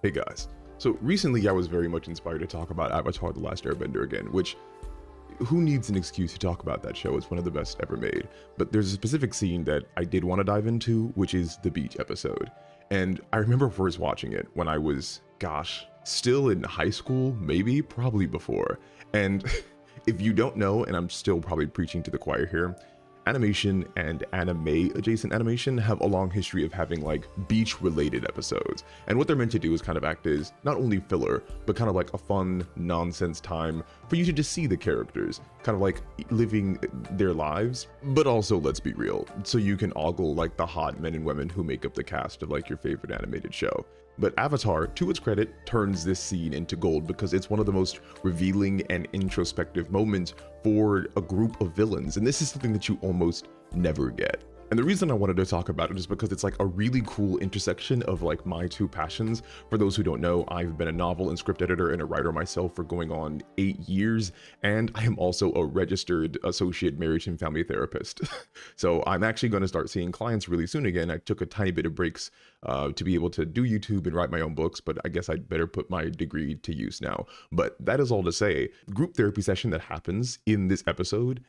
Hey guys, so recently I was very much inspired to talk about Avatar: The Last Airbender again, which who needs an excuse to talk about that show? It's one of the best ever made. But there's a specific scene that I did want to dive into, which is the beach episode. And I remember first watching it when I was, gosh, still in high school, maybe, probably before. And if you don't know, and I'm still probably preaching to the choir here, animation and anime adjacent animation have a long history of having like beach related episodes, and what they're meant to do is kind of act as not only filler but kind of like a fun nonsense time for you to just see the characters kind of like living their lives, but also, let's be real, so you can ogle like the hot men and women who make up the cast of like your favorite animated show. But Avatar, to its credit, turns this scene into gold because it's one of the most revealing and introspective moments for a group of villains, and this is something that you almost never get. And the reason I wanted to talk about it is because it's like a really cool intersection of like my two passions. For those who don't know, I've been a novel and script editor and a writer myself for going on 8 years, and I am also a registered associate marriage and family therapist. So I'm actually going to start seeing clients really soon again. I took a tiny bit of breaks to be able to do YouTube and write my own books, but I guess I'd better put my degree to use now. But that is all to say, the group therapy session that happens in this episode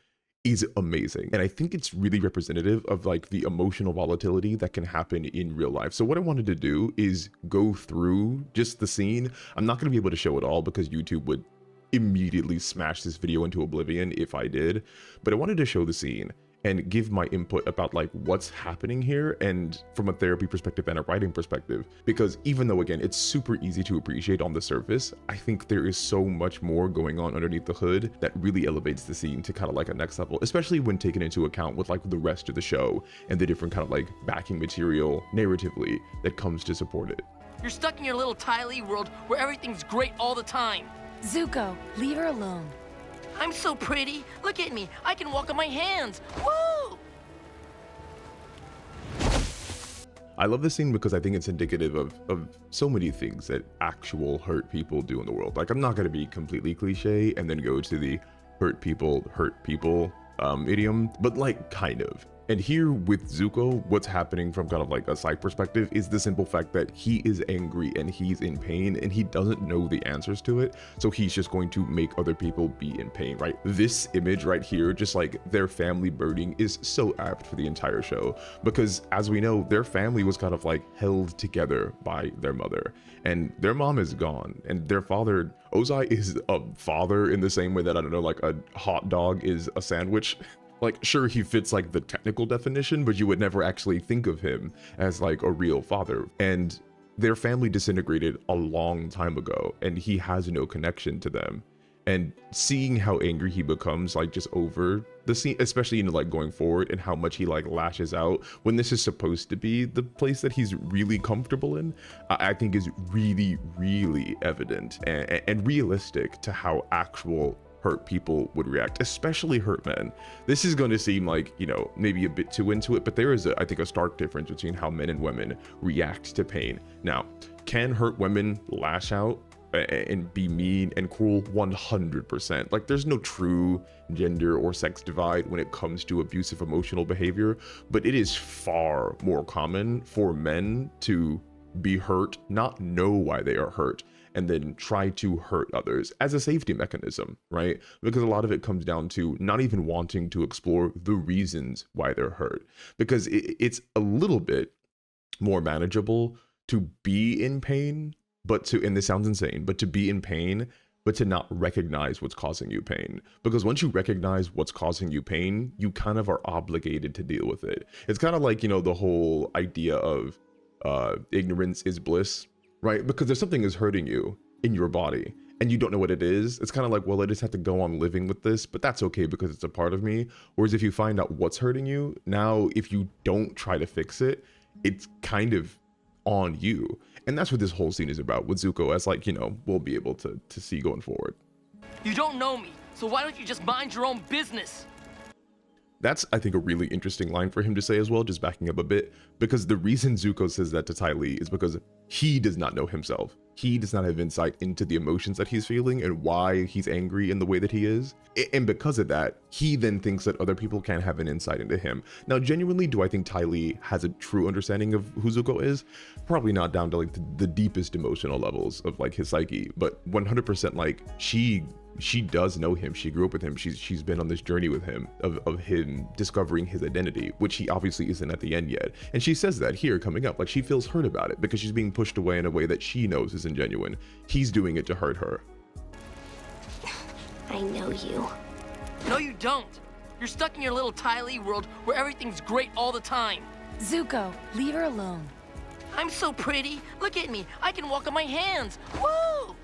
is amazing, and I think it's really representative of like the emotional volatility that can happen in real life. So what I wanted to do is go through just the scene. I'm not going to be able to show it all because YouTube would immediately smash this video into oblivion if I did, but I wanted to show the scene and give my input about like what's happening here, and from a therapy perspective and a writing perspective, because even though again it's super easy to appreciate on the surface, I think there is so much more going on underneath the hood that really elevates the scene to kind of like a next level, especially when taken into account with like the rest of the show and the different kind of like backing material narratively that comes to support it. You're stuck in your little Ty Lee world where everything's great all the time. Zuko, leave her alone. I'm so pretty. Look at me. I can walk on my hands. Woo! I love this scene because I think it's indicative of so many things that actual hurt people do in the world. Like, I'm not going to be completely cliche and then go to the hurt people idiom, but like kind of. And here with Zuko, what's happening from kind of like a side perspective is the simple fact that he is angry and he's in pain and he doesn't know the answers to it. So he's just going to make other people be in pain, right? This image right here, just like their family burning, is so apt for the entire show, because as we know, their family was kind of like held together by their mother, and their mom is gone, and their father, Ozai, is a father in the same way that, I don't know, like a hot dog is a sandwich. Like, sure, he fits like the technical definition, but you would never actually think of him as like a real father. And their family disintegrated a long time ago, and he has no connection to them. And seeing how angry he becomes, like just over the scene, especially, you know, like going forward, and how much he like lashes out when this is supposed to be the place that he's really comfortable in, I think is really, really evident and realistic to how actual hurt people would react, especially hurt men. This is going to seem like, you know, maybe a bit too into it, but there is, I think, a stark difference between how men and women react to pain. Now, can hurt women lash out and be mean and cruel? 100%. Like, there's no true gender or sex divide when it comes to abusive emotional behavior, but it is far more common for men to be hurt, not know why they are hurt, and then try to hurt others as a safety mechanism, right? Because a lot of it comes down to not even wanting to explore the reasons why they're hurt, because it's a little bit more manageable to be in pain, but to, and this sounds insane, but to be in pain, but to not recognize what's causing you pain. Because once you recognize what's causing you pain, you kind of are obligated to deal with it. It's kind of like, you know, the whole idea of ignorance is bliss, right? Because if something is hurting you in your body and you don't know what it is, it's kind of like, well, I just have to go on living with this, but that's okay because it's a part of me. Whereas if you find out what's hurting you, now if you don't try to fix it, it's kind of on you. And that's what this whole scene is about with Zuko, as like, you know, we'll be able to see going forward. You don't know me, so why don't you just mind your own business? That's, I think, a really interesting line for him to say as well, just backing up a bit, because the reason Zuko says that to Ty Lee is because he does not know himself. he does not have insight into the emotions that he's feeling and why he's angry in the way that he is. And because of that, he then thinks that other people can't have an insight into him. Now, genuinely, do I think Ty Lee has a true understanding of who Zuko is? Probably not down to like the deepest emotional levels of like his psyche, but 100% like she does know him. She grew up with him. She's been on this journey with him of him discovering his identity, which he obviously isn't at the end yet. And she says that here coming up, like she feels hurt about it because she's being pushed away in a way that she knows isn't genuine. He's doing it to hurt her. I know you. No, you don't. You're stuck in your little Ty Lee world where everything's great all the time. Zuko, leave her alone. I'm so pretty. Look at me. I can walk on my hands. Woo!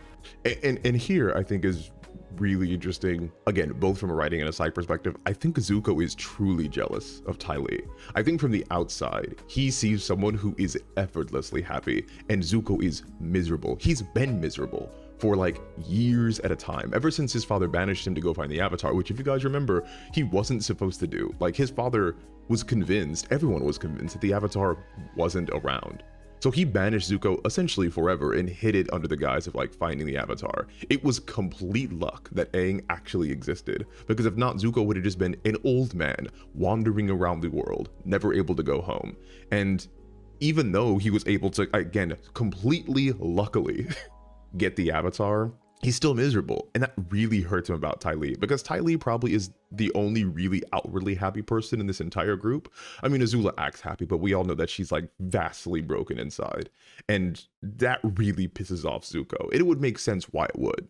And here I think is really interesting, again, both from a writing and a side perspective. I think Zuko is truly jealous of Ty Lee. I think from the outside, he sees someone who is effortlessly happy, and Zuko is miserable. He's been miserable for like years at a time, ever since his father banished him to go find the Avatar, which, if you guys remember, he wasn't supposed to do. Like, his father was convinced, everyone was convinced, that the Avatar wasn't around. So he banished Zuko essentially forever and hid it under the guise of like finding the Avatar. It was complete luck that Aang actually existed, because if not, Zuko would have just been an old man wandering around the world, never able to go home. And even though he was able to, again, completely luckily get the Avatar, he's still miserable. And that really hurts him about Ty Lee, because Ty Lee probably is the only really outwardly happy person in this entire group. I mean, Azula acts happy, but we all know that she's like vastly broken inside. And that really pisses off Zuko. It would make sense why it would.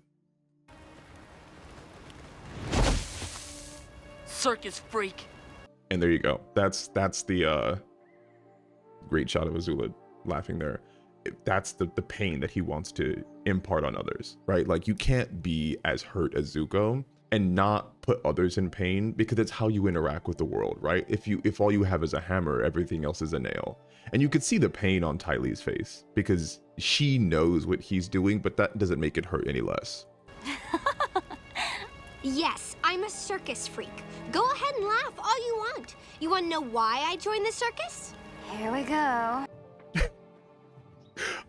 Circus freak. And there you go. That's the great shot of Azula laughing there. That's the pain that he wants to impart on others, right? Like, you can't be as hurt as Zuko and not put others in pain, because it's how you interact with the world, right? If all you have is a hammer, everything else is a nail. And you could see the pain on Ty Lee's face, because she knows what he's doing, but that doesn't make it hurt any less. Yes, I'm a circus freak. Go ahead and laugh all you want. You want to know why I joined the circus? Here we go.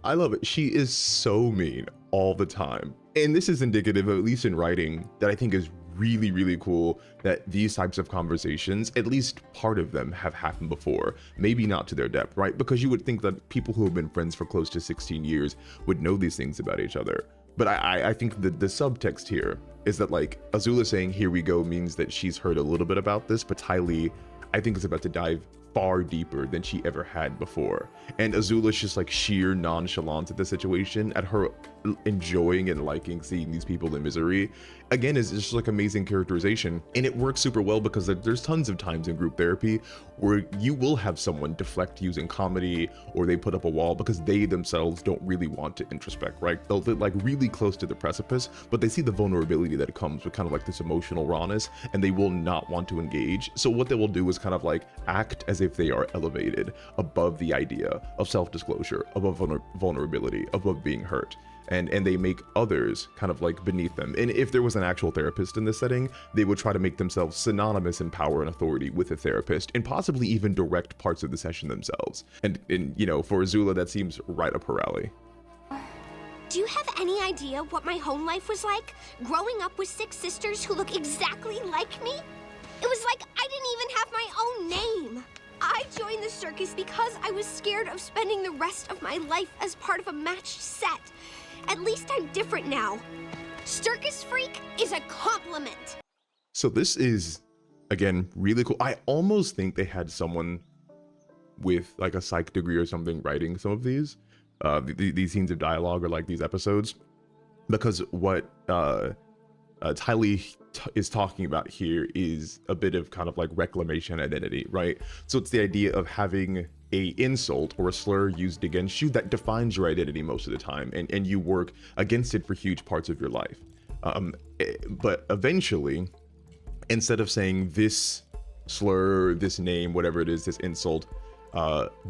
I love it. She is so mean all the time. And this is indicative, at least in writing, that I think is really, really cool, that these types of conversations, at least part of them, have happened before. Maybe not to their depth, right? Because you would think that people who have been friends for close to 16 years would know these things about each other. But I think that the subtext here is that, like, Azula saying "here we go" means that she's heard a little bit about this, but Ty Lee, I think, is about to dive far deeper than she ever had before. And Azula's just like sheer nonchalance at the situation, at her enjoying and liking seeing these people in misery, again, is just like amazing characterization. And it works super well, because there's tons of times in group therapy where you will have someone deflect using comedy, or they put up a wall because they themselves don't really want to introspect, right? They'll get like really close to the precipice, but they see the vulnerability that comes with kind of like this emotional rawness, and they will not want to engage. So what they will do is kind of like act as if they are elevated above the idea of self-disclosure, above vulnerability, above being hurt. And they make others kind of like beneath them. And if there was an actual therapist in this setting, they would try to make themselves synonymous in power and authority with a therapist, and possibly even direct parts of the session themselves. And you know, for Azula, that seems right up her alley. Do you have any idea what my home life was like? Growing up with 6 sisters who look exactly like me? It was like I didn't even have my own name. I joined the circus because I was scared of spending the rest of my life as part of a matched set. At least I'm different now. Circus freak is a compliment. So this is, again, really cool. I almost think they had someone with like a psych degree or something writing some of these scenes of dialogue, or like these episodes, because what Ty Lee is talking about here is a bit of kind of like reclamation identity, right? So it's the idea of having a insult or a slur used against you that defines your identity most of the time, and you work against it for huge parts of your life. But eventually, instead of saying this slur, this name, whatever it is, this insult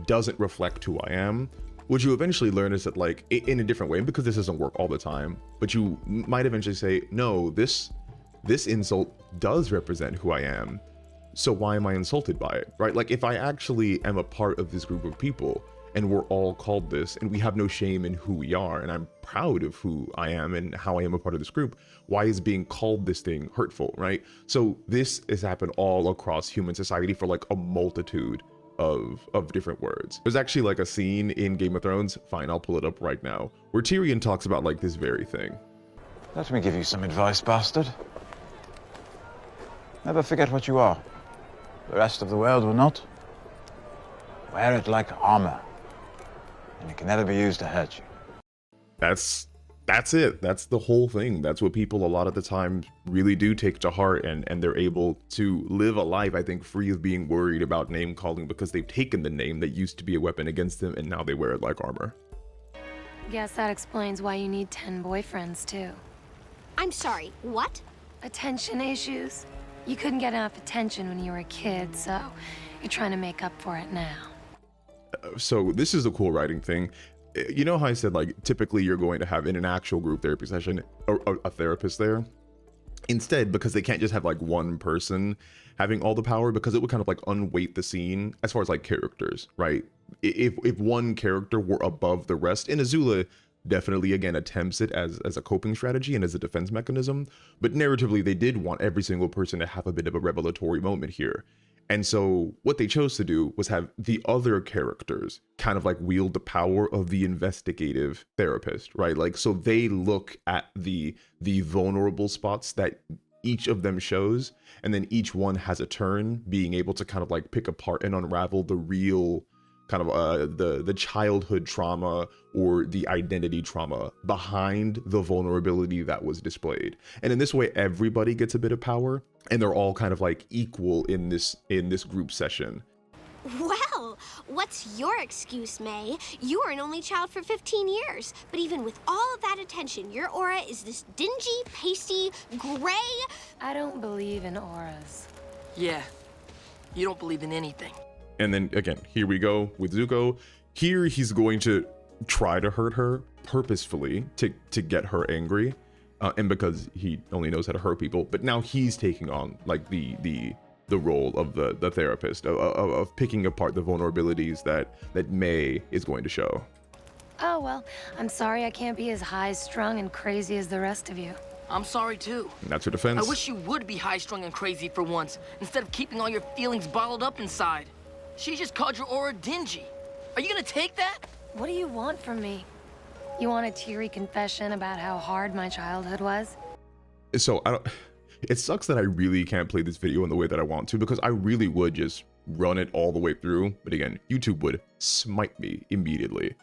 doesn't reflect who I am, what you eventually learn is that, like, in a different way, because this doesn't work all the time, but you might eventually say, no, this insult does represent who I am. So why am I insulted by it, right? Like, if I actually am a part of this group of people, and we're all called this, and we have no shame in who we are, and I'm proud of who I am and how I am a part of this group. Why is being called this thing hurtful, right? So this has happened all across human society for like a multitude of different words. There's actually like a scene in Game of Thrones, fine, I'll pull it up right now, where Tyrion talks about like this very thing. Let me give you some advice, bastard. Never forget what you are. The rest of the world will not. Wear it like armor, and it can never be used to hurt you. That's it. That's the whole thing. That's what people a lot of the time really do take to heart, and they're able to live a life, I think, free of being worried about name calling, because they've taken the name that used to be a weapon against them, and now they wear it like armor. Guess that explains why you need 10 boyfriends, too. I'm sorry, what? Attention issues? You couldn't get enough attention when you were a kid, so you're trying to make up for it now. So this is a cool writing thing. You know how I said, like, typically you're going to have in an actual group therapy session a therapist there? Instead, because they can't just have like one person having all the power, because it would kind of like unweight the scene as far as like characters, right? If one character were above the rest, and Azula definitely again attempts it as a coping strategy and as a defense mechanism, but narratively they did want every single person to have a bit of a revelatory moment here. And so what they chose to do was have the other characters kind of like wield the power of the investigative therapist, right? Like, so they look at the vulnerable spots that each of them shows, and then each one has a turn, being able to kind of like pick apart and unravel the real kind of the childhood trauma or the identity trauma behind the vulnerability that was displayed. And in this way, everybody gets a bit of power, and they're all kind of like equal in this group session. Well, what's your excuse, May? You were an only child for 15 years, but even with all of that attention, your aura is this dingy, pasty, gray. I don't believe in auras. Yeah, you don't believe in anything. And then again, here we go with Zuko. Here he's going to try to hurt her purposefully to get her angry, and because he only knows how to hurt people. But now he's taking on like the role of the therapist, of picking apart the vulnerabilities that May is going to show. Oh, well, I'm sorry I can't be as high-strung and crazy as the rest of you. I'm sorry too. And that's her defense. I wish you would be high-strung and crazy for once, instead of keeping all your feelings bottled up inside. She just called your aura dingy. Are you gonna take that? What do you want from me? You want a teary confession about how hard my childhood was? So it sucks that I really can't play this video in the way that I want to, because I really would just run it all the way through. But again, YouTube would smite me immediately.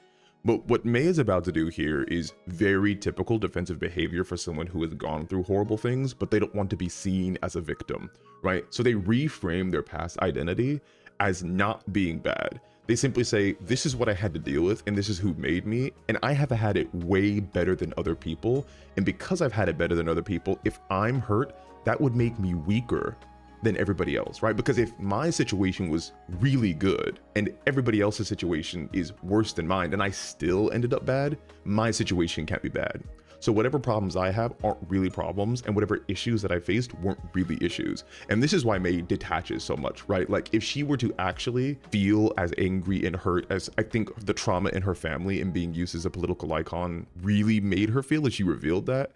But what May is about to do here is very typical defensive behavior for someone who has gone through horrible things, but they don't want to be seen as a victim, right? So they reframe their past identity as not being bad. They simply say, this is what I had to deal with, and this is who made me, and I have had it way better than other people. And because I've had it better than other people, if I'm hurt, that would make me weaker than everybody else, right? Because if my situation was really good and everybody else's situation is worse than mine, and I still ended up bad, my situation can't be bad. So whatever problems I have aren't really problems, and whatever issues that I faced weren't really issues. And this is why May detaches so much, right? Like, if she were to actually feel as angry and hurt as I think the trauma in her family and being used as a political icon really made her feel, as she revealed that,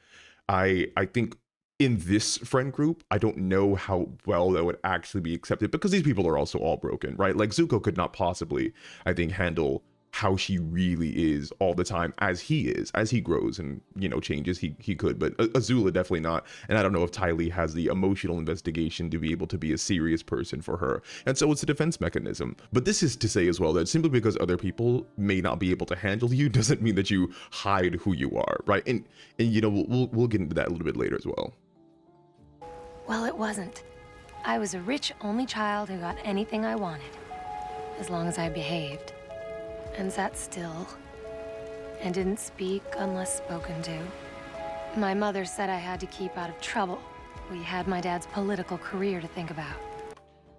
I think in this friend group, I don't know how well that would actually be accepted, because these people are also all broken, right? Like, Zuko could not possibly, I think, handle how she really is all the time as he grows and, you know, changes. He could, but Azula definitely not. And I don't know if Ty Lee has the emotional investigation to be able to be a serious person for her. And so it's a defense mechanism. But this is to say as well that simply because other people may not be able to handle you doesn't mean that you hide who you are, right? And you know, we'll get into that a little bit later as well. Well, it wasn't. I was a rich only child who got anything I wanted, as long as I behaved. And sat still, and didn't speak unless spoken to. My mother said I had to keep out of trouble. We had my dad's political career to think about.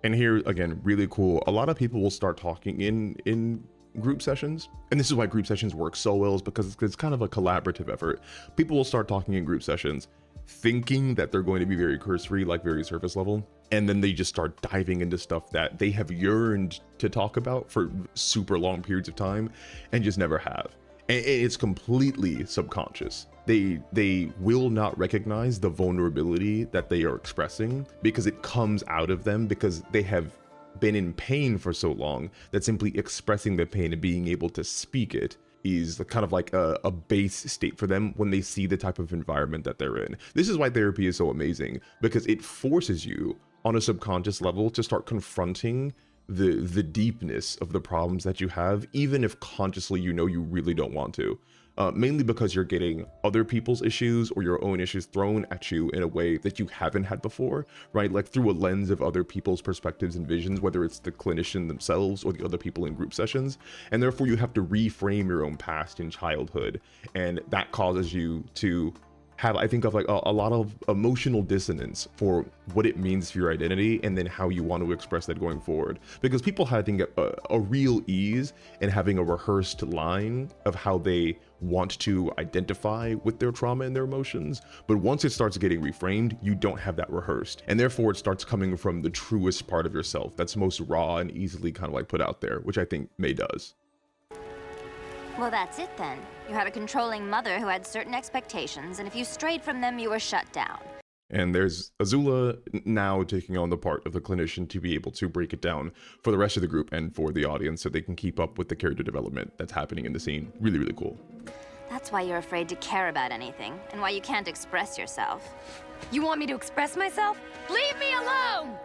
And here, again, really cool. A lot of people will start talking in group sessions. And this is why group sessions work so well, is because it's kind of a collaborative effort. People will start talking in group sessions, thinking that they're going to be very cursory, like very surface level, and then they just start diving into stuff that they have yearned to talk about for super long periods of time and just never have. And it's completely subconscious. They will not recognize the vulnerability that they are expressing because it comes out of them, because they have been in pain for so long that simply expressing the pain and being able to speak it is kind of like a base state for them when they see the type of environment that they're in. This is why therapy is so amazing, because it forces you on a subconscious level to start confronting the deepness of the problems that you have, even if consciously you know you really don't want to. Mainly because you're getting other people's issues or your own issues thrown at you in a way that you haven't had before, right? Like through a lens of other people's perspectives and visions, whether it's the clinician themselves or the other people in group sessions. And therefore you have to reframe your own past in childhood. And that causes you to have, I think, of like a lot of emotional dissonance for what it means for your identity and then how you want to express that going forward. Because people have, I think, a real ease in having a rehearsed line of how they want to identify with their trauma and their emotions. But once it starts getting reframed, you don't have that rehearsed. And therefore it starts coming from the truest part of yourself that's most raw and easily kind of like put out there, which I think May does. Well, that's it then. You had a controlling mother who had certain expectations, and if you strayed from them, you were shut down. And there's Azula now taking on the part of the clinician to be able to break it down for the rest of the group and for the audience so they can keep up with the character development that's happening in the scene. Really, really cool. That's why you're afraid to care about anything, and why you can't express yourself. You want me to express myself? Leave me alone!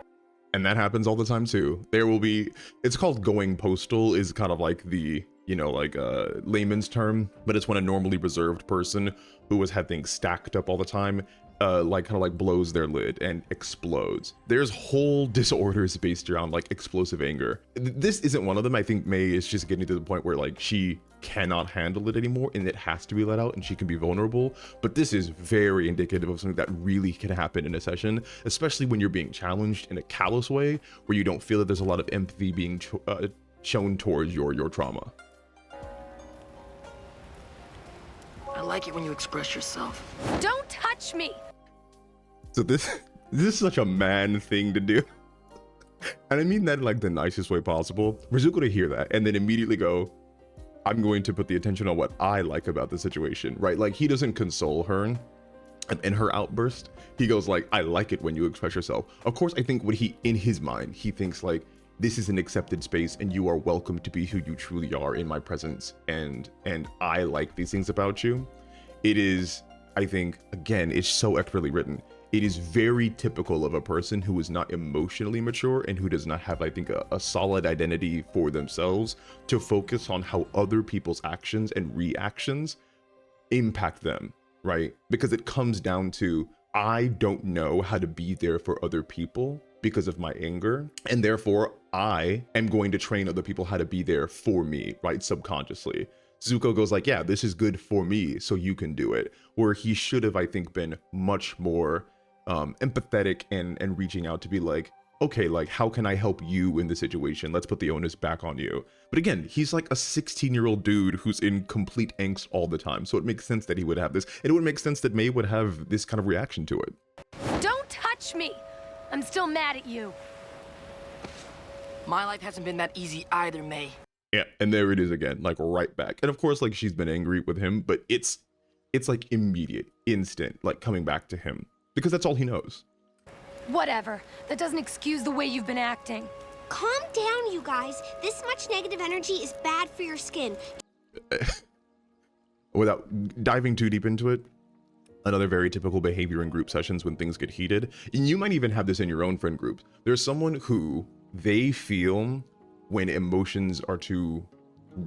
And that happens all the time too. There will be, it's called going postal, is kind of like the, you know, like a layman's term, but it's when a normally reserved person who has had things stacked up all the time, like kind of like blows their lid and explodes. There's whole disorders based around like explosive anger. This isn't one of them. I think May is just getting to the point where like she cannot handle it anymore and it has to be let out and she can be vulnerable. But this is very indicative of something that really can happen in a session, especially when you're being challenged in a callous way where you don't feel that there's a lot of empathy being shown towards your trauma. I like it when you express yourself. Don't touch me! So this is such a man thing to do. And I mean that in like the nicest way possible. For Zuko to hear that and then immediately go, I'm going to put the attention on what I like about the situation, right? Like he doesn't console her in her outburst. He goes like, I like it when you express yourself. Of course, I think what in his mind, he thinks like, this is an accepted space and you are welcome to be who you truly are in my presence. And I like these things about you. It is, I think, again, it's so expertly written. It is very typical of a person who is not emotionally mature and who does not have, I think, a solid identity for themselves to focus on how other people's actions and reactions impact them, right? Because it comes down to, I don't know how to be there for other people because of my anger, and therefore I am going to train other people how to be there for me, right? Subconsciously. Zuko goes like, yeah, this is good for me, so you can do it. Where he should have, I think, been much more empathetic and reaching out to be like, okay, like, how can I help you in this situation? Let's put the onus back on you. But again, he's like a 16-year-old dude who's in complete angst all the time. So it makes sense that he would have this. And it would make sense that May would have this kind of reaction to it. Don't touch me! I'm still mad at you. My life hasn't been that easy either, May. Yeah, and there it is again, like right back. And of course, like she's been angry with him, but it's like immediate, instant, like coming back to him. Because that's all he knows. Whatever. That doesn't excuse the way you've been acting. Calm down, you guys. This much negative energy is bad for your skin. Without diving too deep into it, another very typical behavior in group sessions when things get heated, and you might even have this in your own friend groups. There's someone who they feel when emotions are too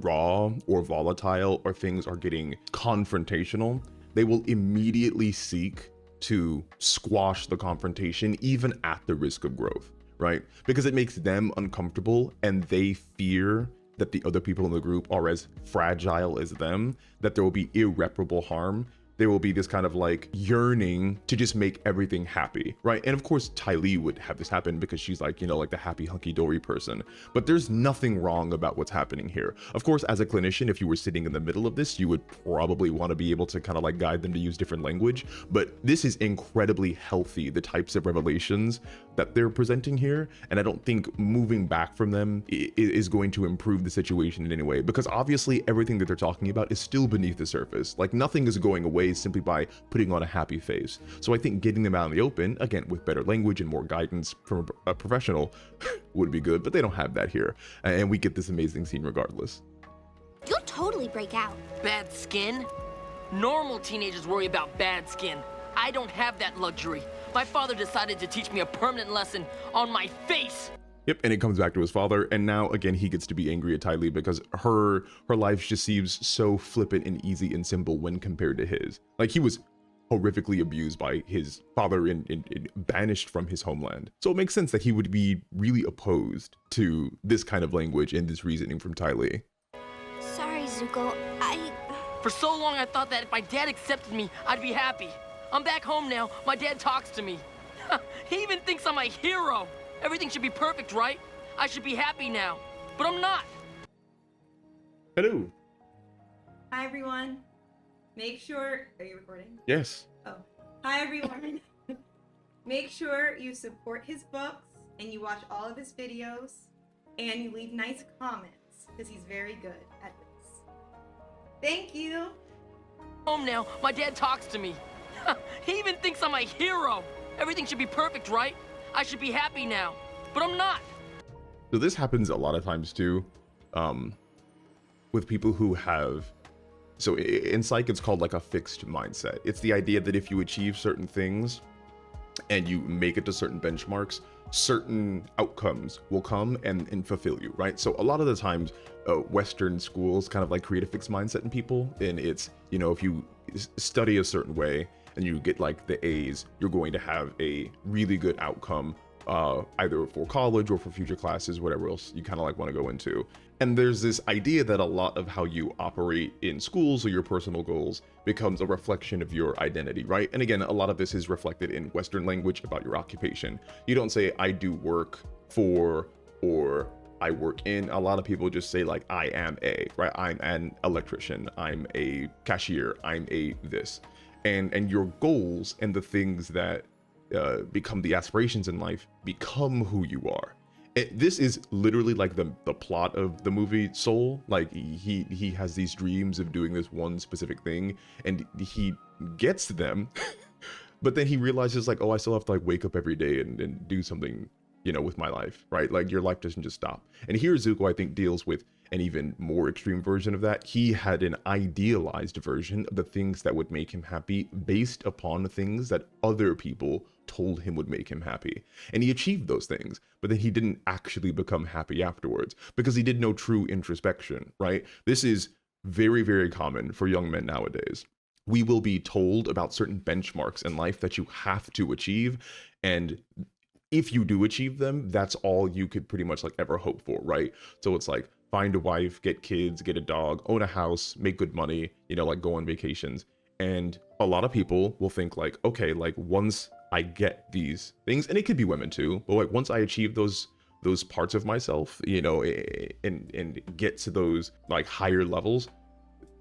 raw or volatile or things are getting confrontational, they will immediately seek to squash the confrontation even at the risk of growth, right? Because it makes them uncomfortable and they fear that the other people in the group are as fragile as them, that there will be irreparable harm there will be this kind of like yearning to just make everything happy, right? And of course, Ty Lee would have this happen because she's like, you know, like the happy hunky-dory person. But there's nothing wrong about what's happening here. Of course, as a clinician, if you were sitting in the middle of this, you would probably want to be able to kind of like guide them to use different language. But this is incredibly healthy, the types of revelations that they're presenting here. And I don't think moving back from them is going to improve the situation in any way, because obviously everything that they're talking about is still beneath the surface. Like nothing is going away simply by putting on a happy face. So I think getting them out in the open, again, with better language and more guidance from a professional would be good, but they don't have that here. And we get this amazing scene regardless. You'll totally break out. Bad skin? Normal teenagers worry about bad skin. I don't have that luxury. My father decided to teach me a permanent lesson on my face. Yep, and it comes back to his father, and now again he gets to be angry at Ty Lee because her life just seems so flippant and easy and simple when compared to his. Like he was horrifically abused by his father and banished from his homeland. So it makes sense that he would be really opposed to this kind of language and this reasoning from Ty Lee. Sorry, Zuko. For so long I thought that if my dad accepted me, I'd be happy. I'm back home now. My dad talks to me. He even thinks I'm a hero. Everything should be perfect, right? I should be happy now, but I'm not. Hello. Hi everyone. Make sure, are you recording? Yes. Oh. Hi everyone. Make sure you support his books and you watch all of his videos and you leave nice comments because he's very good at this. Thank you. Home now. My dad talks to me. He even thinks I'm a hero. Everything should be perfect, right? I should be happy now, but I'm not. So this happens a lot of times too, with people who have, so in psych it's called like a fixed mindset. It's the idea that if you achieve certain things and you make it to certain benchmarks, certain outcomes will come and fulfill you, right? So a lot of the times Western schools kind of like create a fixed mindset in people, and it's, you know, if you study a certain way and you get like the A's, you're going to have a really good outcome, either for college or for future classes, whatever else you kind of like want to go into. And there's this idea that a lot of how you operate in schools or your personal goals becomes a reflection of your identity, right? And again, a lot of this is reflected in Western language about your occupation. You don't say, I do work for, or I work in. A lot of people just say like, I am a, right? I'm an electrician, I'm a cashier, I'm a this. And your goals and the things that become the aspirations in life become who you are. This is literally like the plot of the movie Soul. Like he has these dreams of doing this one specific thing and he gets them, but then he realizes like, oh, I still have to like wake up every day and do something, you know, with my life, right? Like your life doesn't just stop. And here Zuko, I think, deals with an even more extreme version of that. He had an idealized version of the things that would make him happy based upon things that other people told him would make him happy. And he achieved those things, but then he didn't actually become happy afterwards because he did no true introspection, right? This is very, very common for young men nowadays. We will be told about certain benchmarks in life that you have to achieve, and if you do achieve them, that's all you could pretty much like ever hope for, right? So it's like, find a wife, get kids, get a dog, own a house, make good money, you know, like go on vacations. And a lot of people will think like, okay, like once I get these things, and it could be women too, but like once I achieve those parts of myself, you know, and get to those like higher levels,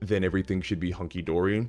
then everything should be hunky-dory.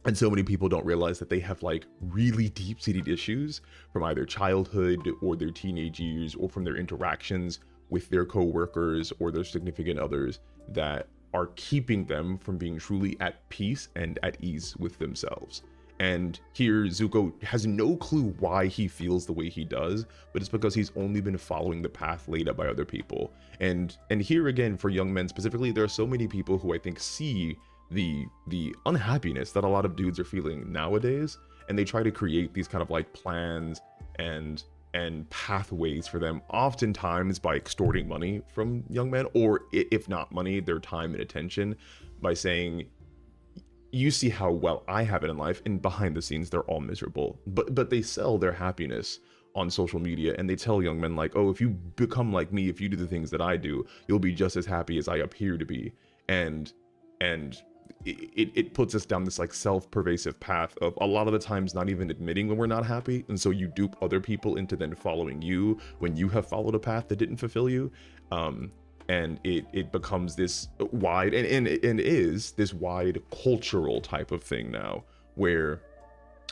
And so many people don't realize that they have like really deep-seated issues from either childhood or their teenage years or from their interactions with their co-workers or their significant others that are keeping them from being truly at peace and at ease with themselves. And here Zuko has no clue why he feels the way he does, but it's because he's only been following the path laid out by other people. And here again, for young men specifically, there are so many people who I think see the unhappiness that a lot of dudes are feeling nowadays, and they try to create these kind of like plans and pathways for them, oftentimes by extorting money from young men, or if not money, their time and attention, by saying, you see how well I have it in life, and behind the scenes they're all miserable. But they sell their happiness on social media, and they tell young men like, oh, if you become like me, if you do the things that I do, you'll be just as happy as I appear to be. And it puts us down this like self-pervasive path of a lot of the times not even admitting when we're not happy, and so you dupe other people into then following you when you have followed a path that didn't fulfill you. And it becomes this wide and is this wide cultural type of thing now, where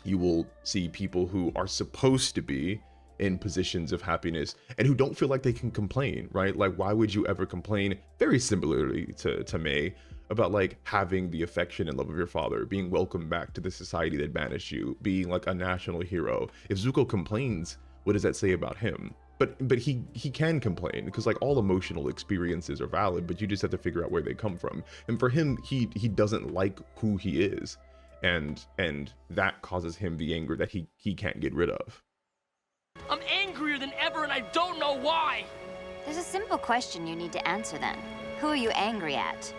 you will see people who are supposed to be in positions of happiness and who don't feel like they can complain, right? Like, why would you ever complain? Very similarly to May, about like having the affection and love of your father, being welcomed back to the society that banished you, being like a national hero. If Zuko complains, what does that say about him? But he can complain, because like all emotional experiences are valid, but you just have to figure out where they come from. And for him, he doesn't like who he is, and that causes him the anger that he can't get rid of. I'm angrier than ever, and I don't know why. There's a simple question you need to answer then. Who are you angry at?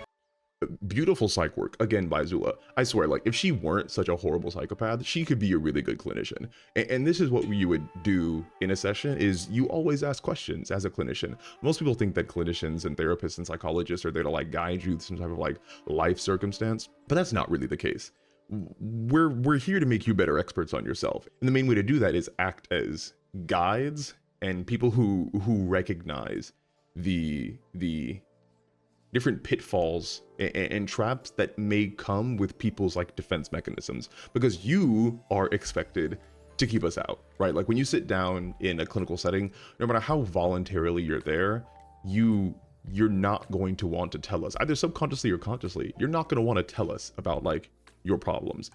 Beautiful psych work, again, by Azula. I swear, like, if she weren't such a horrible psychopath, she could be a really good clinician. And this is what you would do in a session, is you always ask questions as a clinician. Most people think that clinicians and therapists and psychologists are there to like guide you through some type of like life circumstance, but that's not really the case. We're here to make you better experts on yourself. And the main way to do that is act as guides and people who recognize the different pitfalls and traps that may come with people's like defense mechanisms, because you are expected to keep us out, right? Like when you sit down in a clinical setting, no matter how voluntarily you're there, you're not going to want to tell us, either subconsciously or consciously, you're not going to want to tell us about like your problems.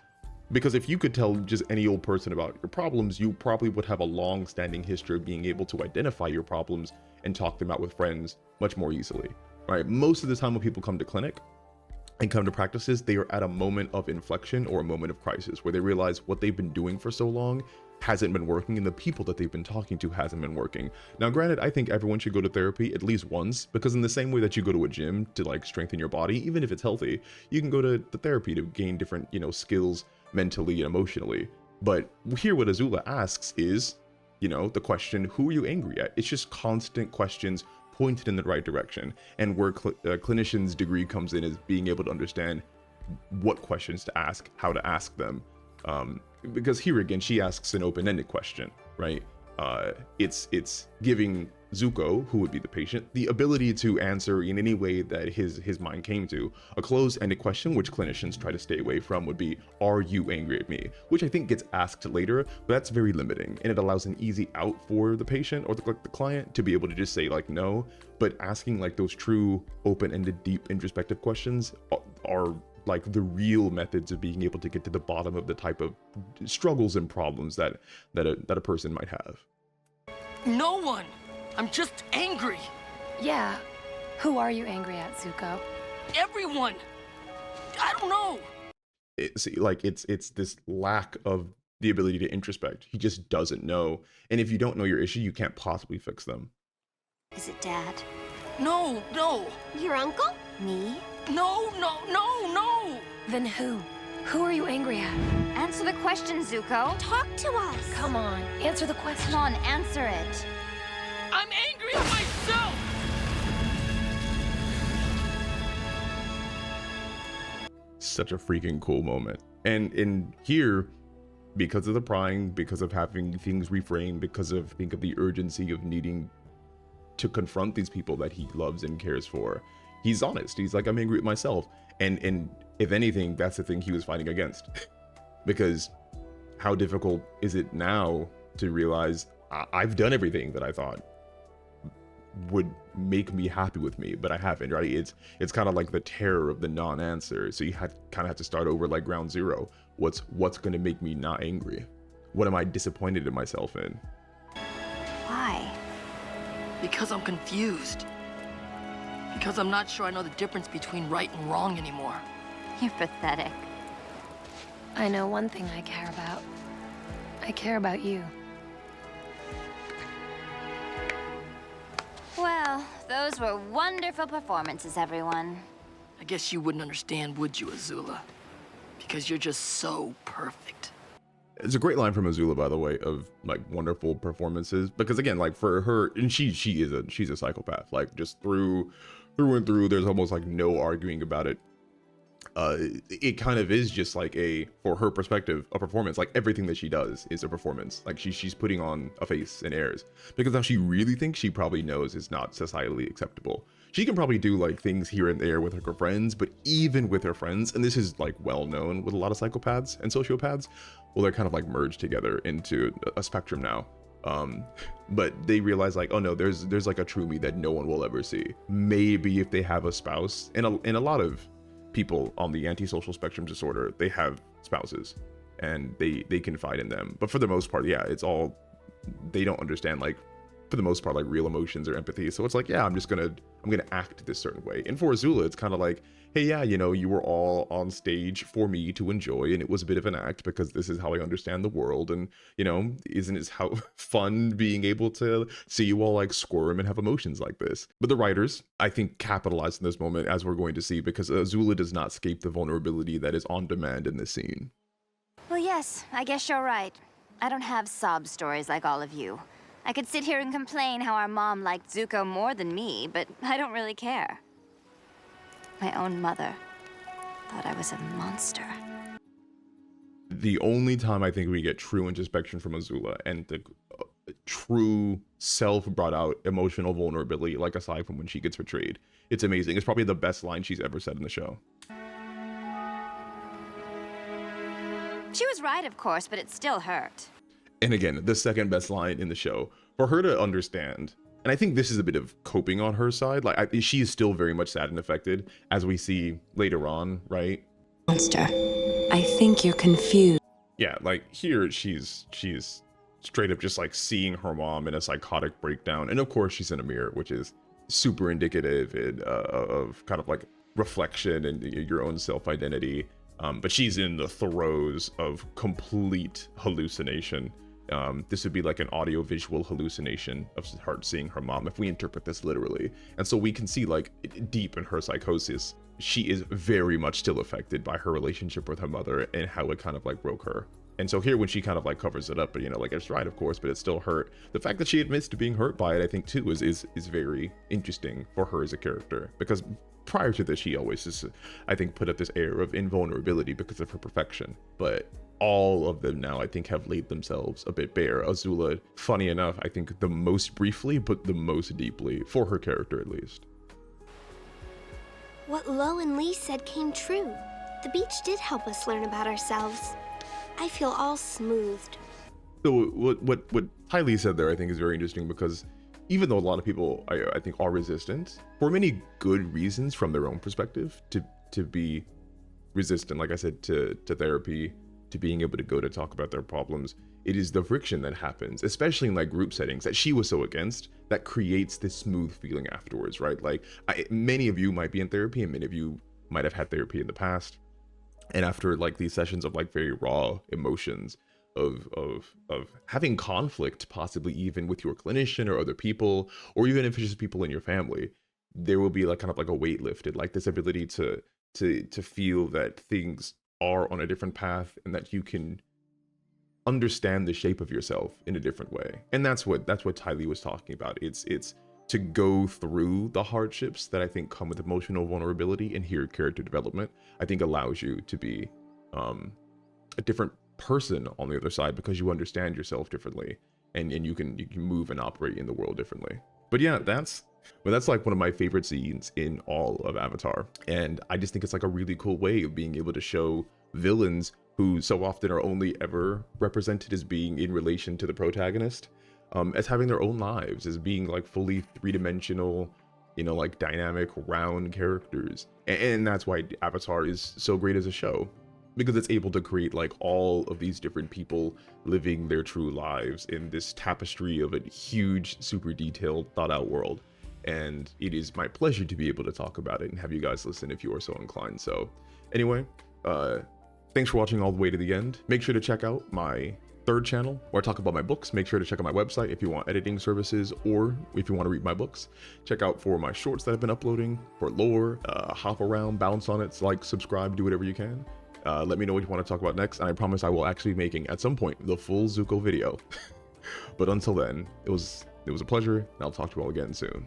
Because if you could tell just any old person about your problems, you probably would have a long-standing history of being able to identify your problems and talk them out with friends much more easily. Right, most of the time when people come to clinic and come to practices, they are at a moment of inflection or a moment of crisis where they realize what they've been doing for so long hasn't been working, and the people that they've been talking to hasn't been working. Now, granted, I think everyone should go to therapy at least once, because in the same way that you go to a gym to like strengthen your body, even if it's healthy, you can go to the therapy to gain different, skills mentally and emotionally. But here what Azula asks is, the question, who are you angry at? It's just constant questions pointed in the right direction. And where a clinician's degree comes in is being able to understand what questions to ask, how to ask them. Because here again, she asks an open-ended question, right? It's giving Zuko, who would be the patient, the ability to answer in any way that his mind came to. A closed-ended question, which clinicians try to stay away from, would be, are you angry at me? Which I think gets asked later, but that's very limiting, and it allows an easy out for the patient or the client to be able to just say like no. But asking like those true open-ended, deep introspective questions are like the real methods of being able to get to the bottom of the type of struggles and problems that a person might have. No one. I'm just angry. Yeah. Who are you angry at, Zuko? Everyone. I don't know. It's this lack of the ability to introspect. He just doesn't know. And if you don't know your issue, you can't possibly fix them. Is it Dad? No. Your uncle? Me? No. Then who? Who are you angry at? Answer the question, Zuko. Talk to us. Come on, answer the question. Come on, answer it. I'm angry at myself. Such a freaking cool moment. And in here, because of the prying, because of having things reframed, because of the urgency of needing to confront these people that he loves and cares for, he's honest. He's like, I'm angry at myself. And if anything, that's the thing he was fighting against. Because how difficult is it now to realize I've done everything that I thought would make me happy with me, but I haven't, right? It's kind of like the terror of the non-answer. So you kind of have to start over like ground zero. What's going to make me not angry? What am I disappointed in myself in? Why? Because I'm confused. Because I'm not sure I know the difference between right and wrong anymore. You're pathetic. I know one thing I care about. I care about you. Well, those were wonderful performances, everyone. I guess you wouldn't understand, would you, Azula? Because you're just so perfect. It's a great line from Azula, by the way, of like wonderful performances. Because again, like for her, and she's a psychopath. Like just through and through, there's almost like no arguing about it. it kind of is just like for her perspective, a performance. Like everything that she does is a performance. Like she's putting on a face and airs, because now she really thinks she probably knows is not societally acceptable. She can probably do like things here and there with her friends, but even with her friends, and this is like well known with a lot of psychopaths and sociopaths, well, they're kind of like merged together into a spectrum now. But they realize like, oh no, there's like a true me that no one will ever see. Maybe if they have a spouse, and a lot of people on the antisocial spectrum disorder, they have spouses and they confide in them, but for the most part, yeah, it's all, they don't understand, like, for the most part, like real emotions or empathy. So it's like, yeah, I'm gonna act this certain way. And for Azula, it's kind of like, hey, yeah, you know, you were all on stage for me to enjoy, and it was a bit of an act because this is how I understand the world. And, you know, isn't it how fun being able to see you all like squirm and have emotions like this? But the writers, I think, capitalized in this moment, as we're going to see, because Azula does not escape the vulnerability that is on demand in this scene. Well, yes, I guess you're right. I don't have sob stories like all of you. I could sit here and complain how our mom liked Zuko more than me, but I don't really care. My own mother thought I was a monster. The only time I think we get true introspection from Azula and the true self-brought out emotional vulnerability, like aside from when she gets betrayed, it's amazing. It's probably the best line she's ever said in the show. She was right, of course, but it still hurt. And again, the second best line in the show, for her to understand, and I think this is a bit of coping on her side, like she is still very much sad and affected, as we see later on, right? Monster, I think you're confused. Yeah, like here she's straight up just like seeing her mom in a psychotic breakdown, and of course she's in a mirror, which is super indicative of kind of like reflection and your own self-identity. But she's in the throes of complete hallucination. This would be like an audio-visual hallucination of her seeing her mom, if we interpret this literally. And so we can see, like, deep in her psychosis, she is very much still affected by her relationship with her mother and how it kind of like broke her. And so here, when she kind of like covers it up, but you know, like, it's right, of course, but it's still hurt. The fact that she admits to being hurt by it, I think too, is very interesting for her as a character, because prior to this, she always just, I think, put up this air of invulnerability because of her perfection. But all of them now, I think, have laid themselves a bit bare. Azula, funny enough, I think the most briefly, but the most deeply, for her character at least. What Lo and Lee said came true. The beach did help us learn about ourselves. I feel all smoothed. So what Ty Lee said there, I think, is very interesting, because even though a lot of people, I think, are resistant, for many good reasons from their own perspective, to be resistant, like I said, to therapy, to being able to go to talk about their problems, it is the friction that happens, especially in like group settings, that she was so against, that creates this smooth feeling afterwards, right? Like, many of you might be in therapy, and many of you might have had therapy in the past, and after like these sessions of like very raw emotions, of having conflict, possibly even with your clinician or other people, or even if it's just people in your family, there will be like kind of like a weight lifted, like this ability to feel that things are on a different path, and that you can understand the shape of yourself in a different way. And that's what Ty Lee was talking about. It's to go through the hardships that I think come with emotional vulnerability, and here character development, I think, allows you to be a different person on the other side, because you understand yourself differently, and you can move and operate in the world differently. But yeah, that's like one of my favorite scenes in all of Avatar, and I just think it's like a really cool way of being able to show villains who so often are only ever represented as being in relation to the protagonist, as having their own lives, as being like fully three-dimensional, you know, like dynamic, round characters. And that's why Avatar is so great as a show, because it's able to create like all of these different people living their true lives in this tapestry of a huge, super detailed, thought out world. And it is my pleasure to be able to talk about it and have you guys listen if you are so inclined. So anyway, thanks for watching all the way to the end. Make sure to check out my third channel where I talk about my books. Make sure to check out my website if you want editing services, or if you want to read my books. Check out for my shorts that I've been uploading, for lore, hop around, bounce on it, like, subscribe, do whatever you can. Let me know what you want to talk about next, and I promise I will actually be making, at some point, the full Zuko video. But until then, it was a pleasure, and I'll talk to you all again soon.